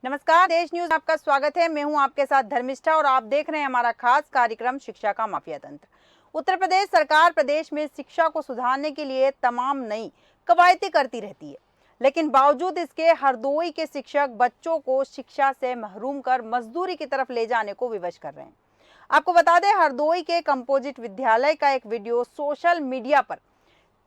नमस्कार, देश न्यूज में आपका स्वागत है। मैं हूं आपके साथ धर्मिष्ठा और आप देख रहे हैं हमारा खास कार्यक्रम शिक्षा का माफिया तंत्र। उत्तर प्रदेश सरकार प्रदेश में शिक्षा को सुधारने के लिए तमाम नई कवायदें करती रहती है, लेकिन बावजूद इसके हरदोई के शिक्षक बच्चों को शिक्षा से महरूम कर मजदूरी की तरफ ले जाने को विवश कर रहे हैं। आपको बता दें, हरदोई के कंपोजिट विद्यालय का एक वीडियो सोशल मीडिया पर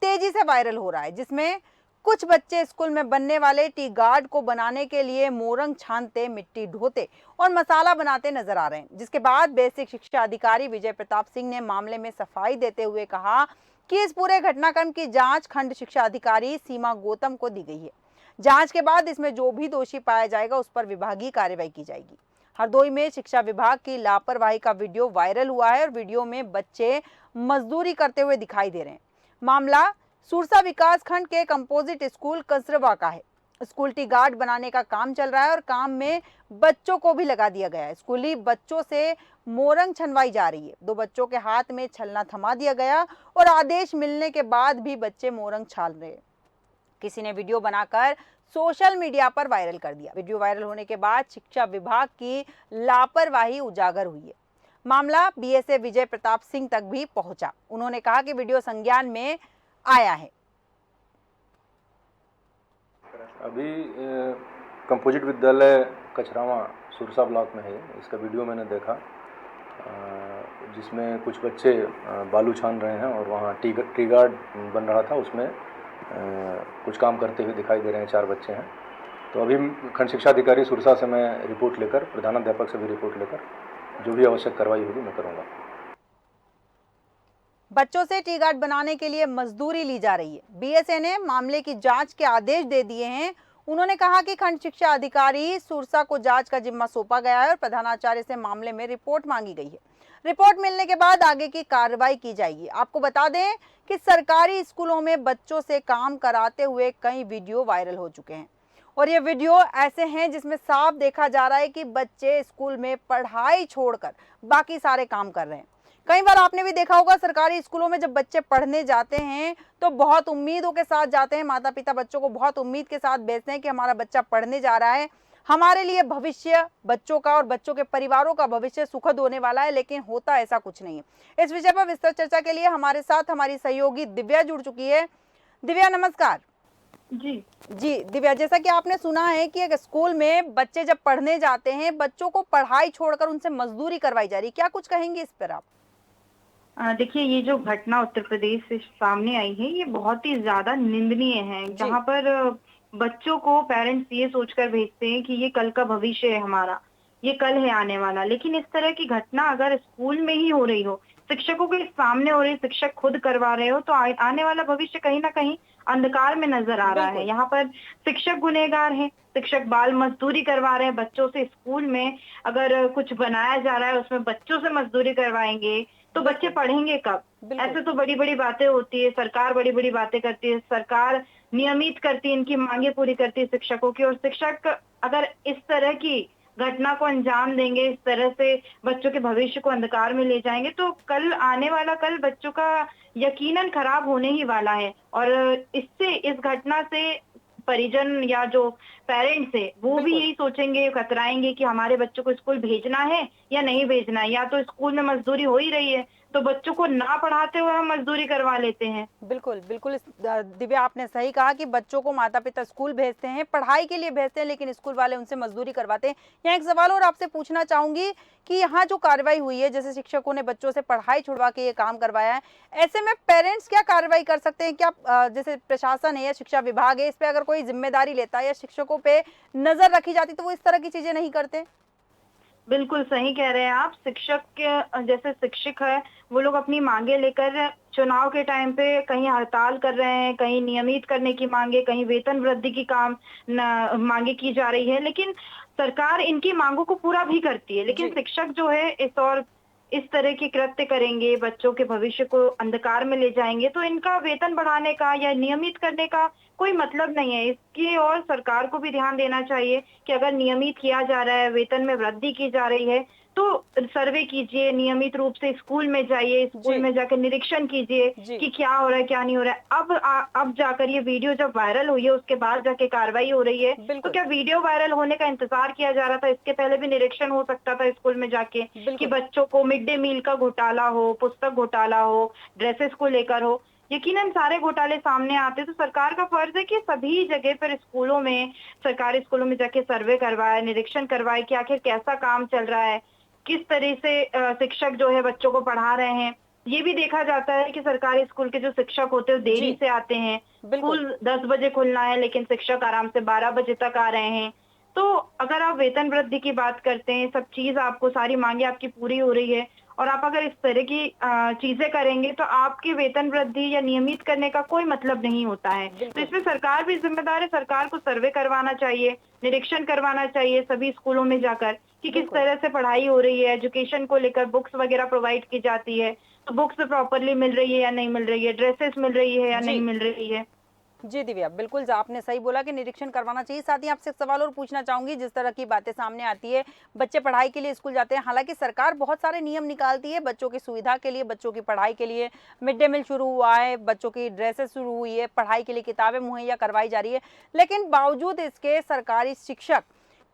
तेजी से वायरल हो रहा है, जिसमें कुछ बच्चे स्कूल में बनने वाले टी गार्ड को बनाने के लिए मोरंग छानते, मिट्टी ढोते और मसाला बनाते नजर आ रहे हैं। जिसके बाद बेसिक शिक्षा अधिकारी विजय प्रताप सिंह ने मामले में सफाई देते हुए कहा कि इस पूरे घटनाक्रम की जांच खंड शिक्षा अधिकारी सीमा गौतम को दी गई है। जांच के बाद इसमें जो भी दोषी पाया जाएगा उस पर विभागीय कार्रवाई की जाएगी। हरदोई में शिक्षा विभाग की लापरवाही का वीडियो वायरल हुआ है और वीडियो में बच्चे मजदूरी करते हुए दिखाई दे रहे हैं। मामला सुरसा विकास खंड के कंपोजिट स्कूल कसरवा का है। स्कूल टी गार्ड बनाने का काम चल रहा है और काम में बच्चों को भी लगा दिया गया है। स्कूली बच्चों से मोरंग छनवाई जा रही है। दो बच्चों के हाथ में छलना थमा दिया गया और आदेश मिलने के बाद भी बच्चे मोरंग छाल रहे। किसी ने वीडियो बनाकर सोशल मीडिया पर वायरल कर दिया। वीडियो वायरल होने के बाद शिक्षा विभाग की लापरवाही उजागर हुई है। मामला बीएसए विजय प्रताप सिंह तक भी पहुंचा। उन्होंने कहा कि वीडियो संज्ञान में आया है। अभी कंपोजिट विद्यालय कचरावा सुरसा ब्लॉक में है। इसका वीडियो मैंने देखा, जिसमें कुछ बच्चे बालू छान रहे हैं और वहाँ टी गार्ड बन रहा था, उसमें कुछ काम करते हुए दिखाई दे रहे हैं। 4 बच्चे हैं। तो अभी खंड शिक्षा अधिकारी सुरसा से मैं रिपोर्ट लेकर, प्रधानाध्यापक से भी रिपोर्ट लेकर जो भी आवश्यक कार्रवाई होगी मैं करूँगा। बच्चों से टी गार्ड बनाने के लिए मजदूरी ली जा रही है। बीएसए ने मामले की जांच के आदेश दे दिए हैं। उन्होंने कहा कि खंड शिक्षा अधिकारी सुरसा को जांच का जिम्मा सौंपा गया है और प्रधानाचार्य से मामले में रिपोर्ट मांगी गई है। रिपोर्ट मिलने के बाद आगे की कार्रवाई की जाएगी। आपको बता दें कि सरकारी स्कूलों में बच्चों से काम कराते हुए कई वीडियो वायरल हो चुके हैं और ये वीडियो ऐसे हैं जिसमें साफ देखा जा रहा है कि बच्चे स्कूल में पढ़ाई छोड़कर बाकी सारे काम कर रहे हैं। कई बार आपने भी देखा होगा, सरकारी स्कूलों में जब बच्चे पढ़ने जाते हैं तो बहुत उम्मीदों के साथ जाते हैं। माता पिता बच्चों को बहुत उम्मीद के साथ भेजते हैं कि हमारा बच्चा पढ़ने जा रहा है, हमारे लिए भविष्य बच्चों का और बच्चों के परिवारों का भविष्य सुखद होने वाला है, लेकिन होता ऐसा कुछ नहीं है। इस विषय पर विस्तृत चर्चा के लिए हमारे साथ हमारी सहयोगी दिव्या जुड़ चुकी है। दिव्या, नमस्कार। जी दिव्या, जैसा कि आपने सुना है कि एक स्कूल में बच्चे जब पढ़ने जाते हैं, बच्चों को पढ़ाई छोड़कर उनसे मजदूरी करवाई जा रही, क्या कुछ कहेंगे इस पर आप? देखिए, ये जो घटना उत्तर प्रदेश से सामने आई है, ये बहुत ही ज्यादा निंदनीय है। जहाँ पर बच्चों को पेरेंट्स ये सोचकर भेजते हैं कि ये कल का भविष्य है हमारा, ये कल है आने वाला। लेकिन इस तरह की घटना अगर स्कूल में ही हो रही हो, शिक्षकों के सामने हो रही, शिक्षक खुद करवा रहे हो, तो आने वाला भविष्य कहीं ना कहीं अंधकार में नजर आ रहा है। यहाँ पर शिक्षक गुनहगार हैं, शिक्षक बाल मजदूरी करवा रहे हैं बच्चों से। स्कूल में अगर कुछ बनाया जा रहा है, उसमें बच्चों से मजदूरी करवाएंगे तो बच्चे पढ़ेंगे कब? ऐसे तो बड़ी बड़ी बातें होती है, सरकार बड़ी बड़ी बातें करती है, सरकार नियमित करती है, इनकी मांगे पूरी करती है शिक्षकों की। और शिक्षक अगर इस तरह की घटना को अंजाम देंगे, इस तरह से बच्चों के भविष्य को अंधकार में ले जाएंगे, तो कल आने वाला कल बच्चों का यकीनन खराब होने ही वाला है। और इससे, इस घटना से परिजन या जो पेरेंट्स है वो भी यही सोचेंगे, कतराएंगे कि हमारे बच्चों को स्कूल भेजना है या नहीं भेजना है। या तो स्कूल में मजदूरी हो ही रही है तो बच्चों को ना पढ़ाते हुए हम मजदूरी करवा लेते हैं। बिल्कुल बिल्कुल दिव्या, आपने सही कहा कि बच्चों को माता पिता स्कूल भेजते हैं, पढ़ाई के लिए भेजते हैं, लेकिन स्कूल वाले उनसे मजदूरी करवाते हैं। यहाँ एक सवाल और आपसे पूछना चाहूंगी कि यहाँ जो कार्रवाई हुई है, जैसे शिक्षकों ने बच्चों से पढ़ाई छुड़वा के ये काम करवाया है, ऐसे में पेरेंट्स क्या कार्रवाई कर सकते हैं? क्या जैसे प्रशासन है या शिक्षा विभाग है, इस पे अगर कोई जिम्मेदारी लेता है या शिक्षकों पे नजर रखी जाती तो वो इस तरह की चीजें नहीं करते? बिल्कुल सही कह रहे हैं आप। शिक्षक के जैसे शिक्षक है, वो लोग अपनी मांगे लेकर चुनाव के टाइम पे कहीं हड़ताल कर रहे हैं, कहीं नियमित करने की मांगे, कहीं वेतन वृद्धि की मांगे की जा रही है। लेकिन सरकार इनकी मांगों को पूरा भी करती है। लेकिन शिक्षक जो है इस तरह के कृत्य करेंगे, बच्चों के भविष्य को अंधकार में ले जाएंगे, तो इनका वेतन बढ़ाने का या नियमित करने का कोई मतलब नहीं है। इसकी और सरकार को भी ध्यान देना चाहिए कि अगर नियमित किया जा रहा है, वेतन में वृद्धि की जा रही है, तो सर्वे कीजिए, नियमित रूप से स्कूल में जाइए, स्कूल जी, में जाकर निरीक्षण कीजिए जी, कि क्या हो रहा है, क्या नहीं हो रहा है। अब जाकर ये वीडियो जब वायरल हुई है, उसके बाद जाके कार्रवाई हो रही है। तो बिल्कुल, क्या वीडियो वायरल होने का इंतजार किया जा रहा था? इसके पहले भी निरीक्षण हो सकता था स्कूल में जाके कि बिल्कुल, बच्चों को मिड डे मील का घोटाला हो, पुस्तक घोटाला हो, ड्रेसेस को लेकर हो। यकीनन सारे घोटाले सामने आते, तो सरकार का फर्ज है कि सभी जगह पर स्कूलों में, सरकारी स्कूलों में जाके सर्वे करवाए, निरीक्षण करवाए कि आखिर कैसा काम चल रहा है, किस तरह से शिक्षक जो है बच्चों को पढ़ा रहे हैं। ये भी देखा जाता है कि सरकारी स्कूल के जो शिक्षक होते हैं वो देरी जी, से आते हैं। बिल्कुल, स्कूल 10 बजे खुलना है लेकिन शिक्षक आराम से 12 बजे तक आ रहे हैं। तो अगर आप वेतन वृद्धि की बात करते हैं, सब चीज़ आपको, सारी माँगें आपकी पूरी हो रही है और आप अगर इस तरह की चीज़ें करेंगे तो आपकी वेतन वृद्धि या नियमित करने का कोई मतलब नहीं होता है। तो बिल्कुल, इसमें सरकार भी ज़िम्मेदार है, सरकार को सर्वे करवाना चाहिए, निरीक्षण करवाना चाहिए सभी स्कूलों में जाकर कि किस बिल्कुल। तरह से पढ़ाई हो रही है, एजुकेशन को लेकर बुक्स वगैरह प्रोवाइड की जाती है, तो बुक्स प्रॉपर्ली मिल रही है या नहीं मिल रही है, ड्रेसेस मिल रही है या नहीं जी, मिल रही है। जी दिव्या, बिल्कुल आपने सही बोला कि निरीक्षण करवाना चाहिए। साथ ही आपसे एक सवाल और पूछना चाहूँगी, जिस तरह की बातें सामने आती है, बच्चे पढ़ाई के लिए स्कूल जाते हैं, हालाँकि सरकार बहुत सारे नियम निकालती है बच्चों की सुविधा के लिए, बच्चों की पढ़ाई के लिए। मिड डे मील शुरू हुआ है, बच्चों की ड्रेसेस शुरू हुई है, पढ़ाई के लिए किताबें मुहैया करवाई जा रही है। लेकिन बावजूद इसके सरकारी शिक्षक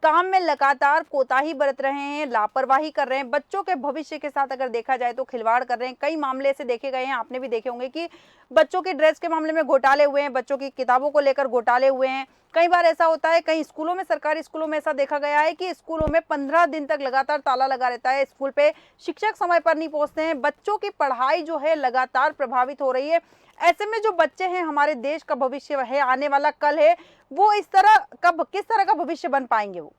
काम में लगातार कोताही बरत रहे हैं, लापरवाही कर रहे हैं, बच्चों के भविष्य के साथ अगर देखा जाए तो खिलवाड़ कर रहे हैं। कई मामले ऐसे देखे गए हैं, आपने भी देखे होंगे कि बच्चों की ड्रेस के मामले में घोटाले हुए हैं, बच्चों की किताबों को लेकर घोटाले हुए हैं। कई बार ऐसा होता है, कई स्कूलों में, सरकारी स्कूलों में ऐसा देखा गया है कि स्कूलों में 15 दिन तक लगातार ताला लगा रहता है, स्कूल पे शिक्षक समय पर नहीं पहुंचते हैं, बच्चों की पढ़ाई जो है लगातार प्रभावित हो रही है। ऐसे में जो बच्चे हैं, हमारे देश का भविष्य है, आने वाला कल है, वो इस तरह का, किस तरह का भविष्य बन पाएंगे वो?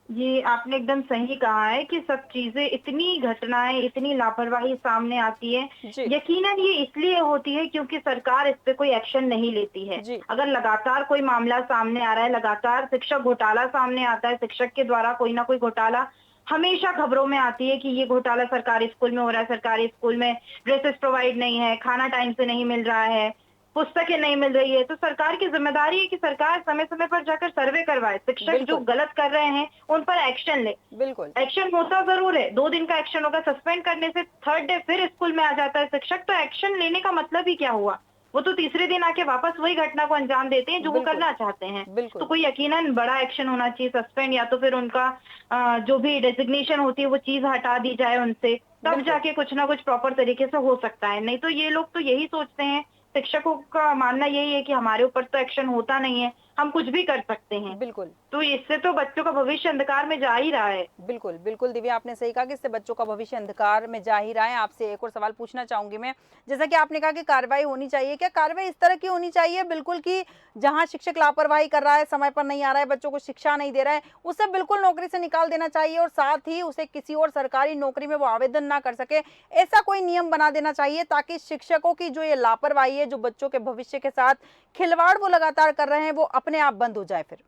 जी, आपने एकदम सही कहा है कि सब चीज़ें, इतनी घटनाएँ, इतनी लापरवाही सामने आती है। जी, यकीनन ये इसलिए होती है क्योंकि सरकार इस पे कोई एक्शन नहीं लेती है। जी, अगर लगातार कोई मामला सामने आ रहा है, लगातार शिक्षक घोटाला सामने आता है, शिक्षक के द्वारा कोई ना कोई घोटाला हमेशा खबरों में आती है कि ये घोटाला सरकारी स्कूल में हो रहा है, सरकारी स्कूल में ड्रेसेस प्रोवाइड नहीं है, खाना टाइम से नहीं मिल रहा है, पुस्तकें नहीं मिल रही है, तो सरकार की ज़िम्मेदारी है कि सरकार समय-समय पर जाकर सर्वे करवाए। शिक्षक जो बिल्कुल, गलत कर रहे हैं, उन पर एक्शन ले। बिल्कुल, एक्शन होता ज़रूर है, 2 दिन का एक्शन होगा, सस्पेंड करने से 3rd डे फिर स्कूल में आ जाता है शिक्षक, तो एक्शन लेने का मतलब ही क्या हुआ? वो तो तीसरे दिन आके वापस वही घटना को अंजाम देते हैं जो वो बिल्कुल, करना चाहते हैं। तो बिल्कुल, कोई यकीनन बड़ा एक्शन होना चाहिए, सस्पेंड या तो फिर उनका जो भी डेज़िग्नेशन होती है वो चीज़ हटा दी जाए उनसे, तब बिल्कुल, जाके कुछ ना कुछ प्रॉपर तरीके से हो सकता है। नहीं तो ये लोग तो यही सोचते हैं, शिक्षकों का मानना यही है कि हमारे ऊपर तो एक्शन होता नहीं है, हम कुछ भी कर सकते हैं। बिल्कुल। तो इससे तो बच्चों का भविष्य अंधकार में जा ही रहा है। बिल्कुल, बिल्कुल दिव्या, आपने सही कहा कि इससे बच्चों का भविष्य अंधकार में जा ही रहा है। आपसे एक और सवाल पूछना चाहूँगी मैं। जैसा कि आपने कहा कि कार्रवाई होनी चाहिए, क्या कार्रवाई इस तरह की होनी चाहिए बिल्कुल कि जहाँ शिक्षक लापरवाही कर रहा है, समय पर नहीं आ रहा है, बच्चों को शिक्षा नहीं दे रहा है, उसे बिल्कुल नौकरी से निकाल देना चाहिए और साथ ही उसे किसी और सरकारी नौकरी में वो आवेदन ना कर सके, ऐसा कोई नियम बना देना चाहिए ताकि शिक्षकों की जो ये लापरवाही है, जो बच्चों के भविष्य के साथ खिलवाड़ वो लगातार कर रहे हैं, वो अपने आप बंद हो जाए फिर?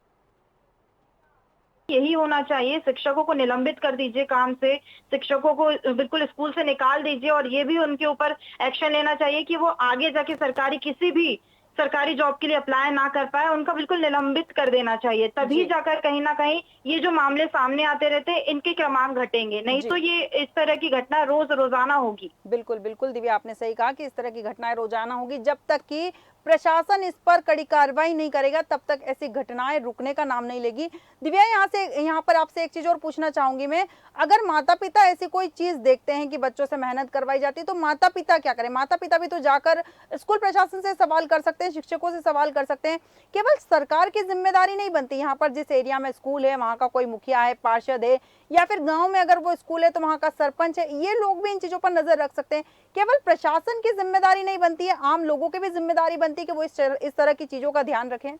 यही होना चाहिए, शिक्षकों को निलंबित कर दीजिए काम से, शिक्षकों को बिल्कुल स्कूल से निकाल दीजिए और ये भी उनके ऊपर एक्शन लेना चाहिए कि वो आगे जाके सरकारी, किसी भी सरकारी जॉब के लिए अप्लाई ना कर पाए, उनका बिल्कुल निलंबित कर देना चाहिए। तभी जी, जाकर कहीं न कहीं ये जो मामले सामने आते रहते हैं, इनके क्रमांक घटेंगे, नहीं तो जी। ये इस तरह की घटना रोज़-रोज़ाना होगी। बिल्कुल, बिल्कुल दिव्या, आपने सही कहा कि इस तरह की घटनाएँ रोज़ाना होंगी। जब तक कि प्रशासन इस पर कड़ी कार्रवाई नहीं करेगा, तब तक ऐसी घटनाएँ रुकने का नाम नहीं लेगी। दिव्या, यहाँ पर आपसे एक चीज़ और पूछना चाहूँगी मैं, अगर माता-पिता ऐसी कोई चीज़ देखते हैं कि बच्चों से मेहनत करवाई जाती है, तो माता-पिता क्या करें? माता-पिता भी तो जाकर स्कूल प्रशासन से सवाल कर सकते हैं, शिक्षकों से सवाल कर सकते हैं। केवल सरकार की ज़िम्मेदारी नहीं बनती, यहाँ पर जिस एरिया में स्कूल है, वहाँ का कोई मुखिया है, पार्षद है, या फिर गाँव में अगर वो स्कूल है, तो वहाँ का सरपंच है, ये लोग भी इन चीज़ों पर नज़र रख सकते हैं। केवल प्रशासन की ज़िम्मेदारी नहीं बनती है, आम लोगों की भी ज़िम्मेदारी बनती है कि वो इस तरह की चीज़ों का ध्यान रखें।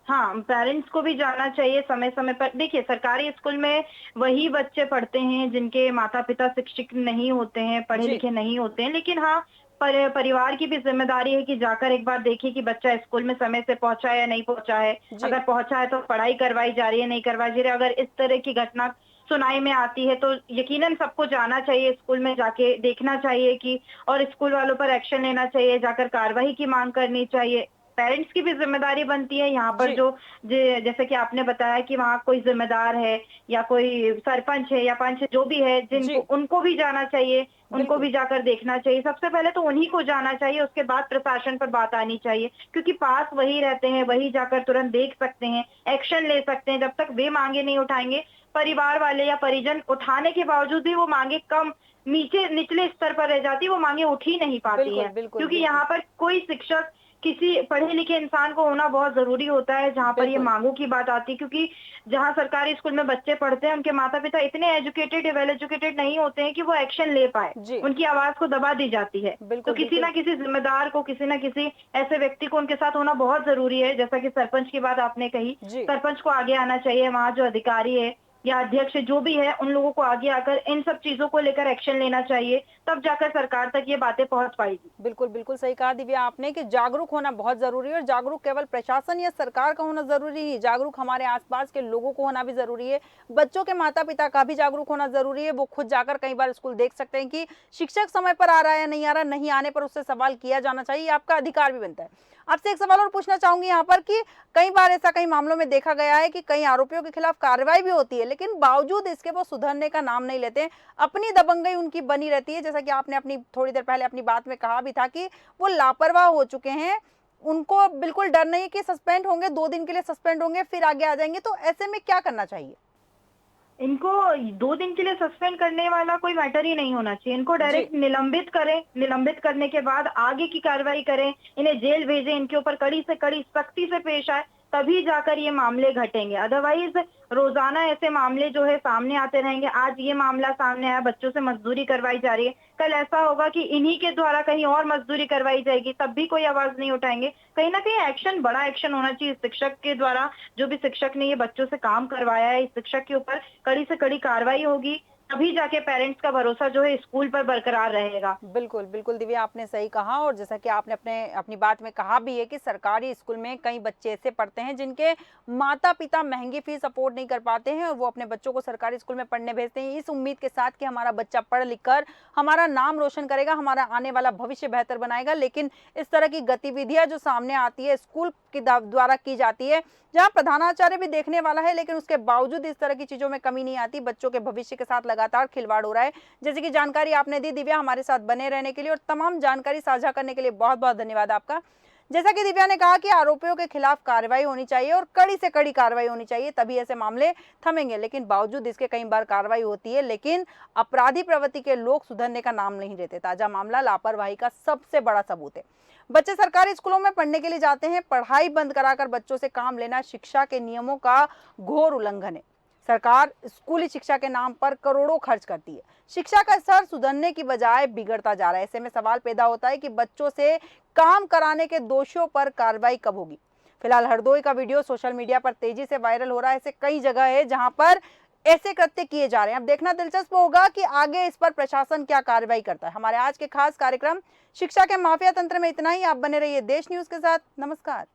हाँ, पेरेंट्स को भी जाना चाहिए समय-समय पर। देखिए, सरकारी स्कूल में वही बच्चे पढ़ते हैं जिनके माता-पिता शिक्षित नहीं होते हैं, जी, पढ़े-लिखे नहीं होते हैं। लेकिन हाँ, परिवार की भी ज़िम्मेदारी है कि जाकर एक बार देखें कि बच्चा स्कूल में समय से पहुँचा है या नहीं पहुँचा है। जी, अगर पहुँचा है तो पढ़ाई करवाई जा रही है, नहीं करवाई जा रही है। अगर इस तरह की घटना सुनाई में आती है तो यकीनन सबको जाना चाहिए, स्कूल में जाके देखना चाहिए कि, और स्कूल वालों पर एक्शन लेना चाहिए, जाकर कार्रवाई की माँग करनी चाहिए। पेरेंट्स की भी जिम्मेदारी बनती है। यहाँ पर जी। जो जैसे कि आपने बताया कि वहाँ कोई जिम्मेदार है या कोई सरपंच है या पंच जो भी है, जिनको जी, उनको भी जाना चाहिए, उनको बिल्कुल, भी जाकर देखना चाहिए। सबसे पहले तो उन्हीं को जाना चाहिए, उसके बाद प्रशासन पर बात आनी चाहिए, क्योंकि पास वही रहते हैं, वही जाकर तुरंत देख सकते हैं, एक्शन ले सकते हैं। जब तक वे मांगे नहीं उठाएंगे, परिवार वाले या परिजन उठाने के बावजूद भी वो मांगे कम नीचे निचले स्तर पर रह जाती है, वो मांगे उठ ही नहीं पाती बिल्कुल, है। बिल्कुल, क्योंकि बिल्कुल, यहाँ पर कोई शिक्षक, किसी पढ़े लिखे इंसान को होना बहुत जरूरी होता है जहाँ पर ये बिल्कुल। मांगों की बात आती है। क्योंकि जहाँ सरकारी स्कूल में बच्चे पढ़ते हैं, उनके माता पिता इतने एजुकेटेड या वेल एजुकेटेड नहीं होते हैं कि वो एक्शन ले पाए, जी, उनकी आवाज को दबा दी जाती है। तो बिल्कुल, किसी बिल्कुल। ना किसी जिम्मेदार को, किसी ना किसी ऐसे व्यक्ति को उनके साथ होना बहुत जरूरी है। जैसा कि सरपंच की बात आपने कही, जी। सरपंच को आगे आना चाहिए, वहाँ जो अधिकारी है या अध्यक्ष जो भी है, उन लोगों को आगे आकर इन सब चीजों को लेकर एक्शन लेना चाहिए, तब जाकर सरकार तक ये बातें पहुंच पाएगी। बिल्कुल, बिल्कुल सही कहा दिव्या आपने कि जागरूक होना बहुत ज़रूरी है और जागरूक केवल प्रशासन या सरकार का होना ज़रूरी नहीं, जागरूक हमारे आसपास के लोगों को होना भी ज़रूरी है। बच्चों के माता-पिता का भी जागरूक होना ज़रूरी है, वो खुद जाकर कई बार स्कूल देख सकते हैं कि शिक्षक समय पर आ रहा है या नहीं आ रहा, नहीं आने पर उससे सवाल किया जाना चाहिए, ये आपका अधिकार भी बनता है। आपसे एक सवाल और पूछना चाहूँगी यहाँ पर कि कई बार ऐसा कई मामलों में देखा गया है कि कई आरोपियों के खिलाफ कार्रवाई भी होती है, लेकिन बावजूद इसके वो सुधरने का नाम नहीं लेते, अपनी दबंगई उनकी बनी रहती है। जैसा कि आपने अपनी थोड़ी देर पहले अपनी बात में कहा भी था कि वो लापरवाह हो चुके हैं, उनको बिल्कुल डर नहीं है कि सस्पेंड होंगे, 2 दिन के लिए सस्पेंड होंगे, फिर आगे आ जाएँगे, तो ऐसे में क्या करना चाहिए? इनको 2 दिन के लिए सस्पेंड करने वाला कोई मैटर ही नहीं होना चाहिए। इनको जी, डायरेक्ट निलंबित करें, निलंबित करने के बाद आगे की कार्रवाई करें, इन्हें जेल भेजें, इनके ऊपर कड़ी से कड़ी सख्ती से पेश आए, तभी जाकर ये मामले घटेंगे। अदरवाइज़ रोज़ाना ऐसे मामले जो है सामने आते रहेंगे। आज ये मामला सामने आया, बच्चों से मज़दूरी करवाई जा रही है, कल ऐसा होगा कि इन्हीं के द्वारा कहीं और मज़दूरी करवाई जाएगी, तब भी कोई आवाज़ नहीं उठाएँगे। कहीं न कहीं एक्शन, बड़ा एक्शन होना चाहिए शिक्षक के द्वारा। जो भी शिक्षक ने ये बच्चों से काम करवाया है, इस शिक्षक के ऊपर कड़ी से कड़ी कार्रवाई होगी, तभी जाके पेरेंट्स का भरोसा जो है स्कूल पर बरकरार रहेगा। बिल्कुल, बिल्कुल दिव्या आपने सही कहा और जैसा कि आपने अपनी बात में कहा भी है कि सरकारी स्कूल में कई बच्चे ऐसे पढ़ते हैं जिनके माता-पिता महँगी फीस अफ़ोर्ड नहीं कर पाते हैं और वो अपने बच्चों को सरकारी स्कूल में पढ़ने भेजते हैं इस उम्मीद के साथ कि हमारा बच्चा पढ़ लिख कर हमारा नाम रोशन करेगा, हमारा आने वाला भविष्य बेहतर बनाएगा। लेकिन इस तरह की गतिविधियाँ जो सामने आती है स्कूल के द्वारा की जाती है, जहाँ प्रधानाचार्य भी देखने वाला है लेकिन उसके बावजूद इस तरह की चीज़ों में कमी नहीं आती, बच्चों के भविष्य के साथ लगातार खिलवाड़ हो रहा है। जैसे कि जानकारी आपने दी दिव्या, हमारे साथ बने रहने के लिए और तमाम जानकारी साझा करने के लिए बहुत-बहुत धन्यवाद आपका। जैसा कि दिव्या ने कहा कि आरोपियों के खिलाफ कार्रवाई होनी चाहिए और कड़ी से कड़ी कार्रवाई होनी चाहिए, तभी ऐसे मामले थमेंगे। लेकिन बावजूद इसके कई बार कार्रवाई होती है, लेकिन अपराधी प्रवृत्ति के लोग सुधरने का नाम नहीं लेते। ताजा मामला लापरवाही का सबसे बड़ा सबूत है। बच्चे सरकारी स्कूलों में पढ़ने के लिए जाते हैं, पढ़ाई बंद कराकर बच्चों से काम लेना शिक्षा के नियमों का घोर उल्लंघन है। सरकार स्कूली शिक्षा के नाम पर करोड़ों खर्च करती है, शिक्षा का स्तर सुधरने की बजाय बिगड़ता जा रहा है। ऐसे में सवाल पैदा होता है कि बच्चों से काम कराने के दोषियों पर कार्रवाई कब होगी। फिलहाल हरदोई का वीडियो सोशल मीडिया पर तेजी से वायरल हो रहा है। ऐसे कई जगह है जहां पर ऐसे कृत्य किए जा रहे हैं। अब देखना दिलचस्प होगा कि आगे इस पर प्रशासन क्या कार्रवाई करता है। हमारे आज के खास कार्यक्रम शिक्षा के माफिया तंत्र में इतना ही। आप बने रहिए देश न्यूज के साथ। नमस्कार।